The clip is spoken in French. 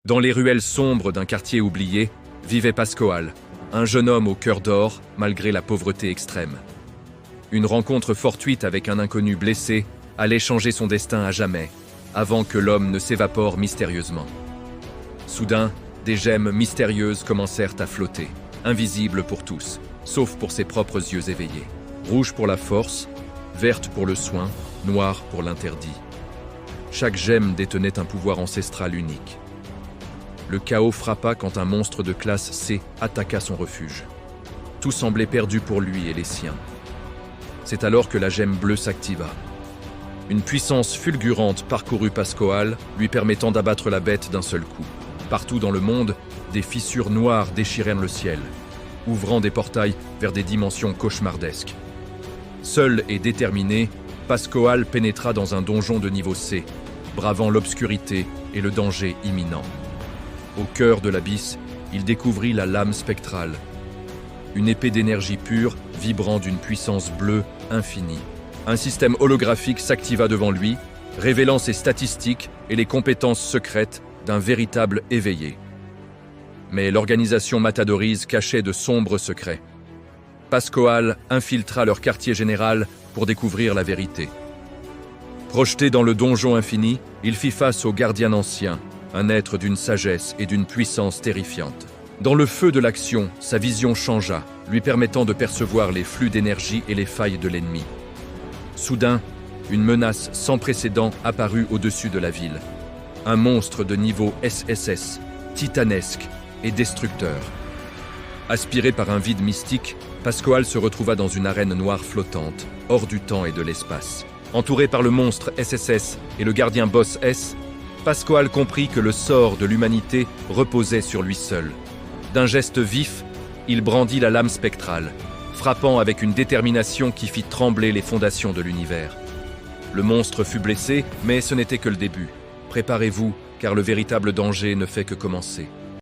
Dans les ruelles sombres d'un quartier oublié, vivait Pascoal, un jeune homme au cœur d'or, malgré la pauvreté extrême. Une rencontre fortuite avec un inconnu blessé allait changer son destin à jamais, avant que l'homme ne s'évapore mystérieusement. Soudain, des gemmes mystérieuses commencèrent à flotter, invisibles pour tous, sauf pour ses propres yeux éveillés. Rouge pour la force, verte pour le soin, noire pour l'interdit. Chaque gemme détenait un pouvoir ancestral unique. Le chaos frappa quand un monstre de classe C attaqua son refuge. Tout semblait perdu pour lui et les siens. C'est alors que la gemme bleue s'activa. Une puissance fulgurante parcourut Pascoal, lui permettant d'abattre la bête d'un seul coup. Partout dans le monde, des fissures noires déchirèrent le ciel, ouvrant des portails vers des dimensions cauchemardesques. Seul et déterminé, Pascoal pénétra dans un donjon de niveau C, bravant l'obscurité et le danger imminent. Au cœur de l'abysse, il découvrit la lame spectrale, une épée d'énergie pure vibrant d'une puissance bleue infinie. Un système holographique s'activa devant lui, révélant ses statistiques et les compétences secrètes d'un véritable éveillé. Mais l'organisation matadorise cachait de sombres secrets. Pascoal infiltra leur quartier général pour découvrir la vérité. Projeté dans le donjon infini, il fit face au gardien ancien, un être d'une sagesse et d'une puissance terrifiante. Dans le feu de l'action, sa vision changea, lui permettant de percevoir les flux d'énergie et les failles de l'ennemi. Soudain, une menace sans précédent apparut au-dessus de la ville. Un monstre de niveau SSS, titanesque et destructeur. Aspiré par un vide mystique, Pascoal se retrouva dans une arène noire flottante, hors du temps et de l'espace. Entouré par le monstre SSS et le gardien Boss S, Pascoal comprit que le sort de l'humanité reposait sur lui seul. D'un geste vif, il brandit la lame spectrale, frappant avec une détermination qui fit trembler les fondations de l'univers. Le monstre fut blessé, mais ce n'était que le début. Préparez-vous, car le véritable danger ne fait que commencer.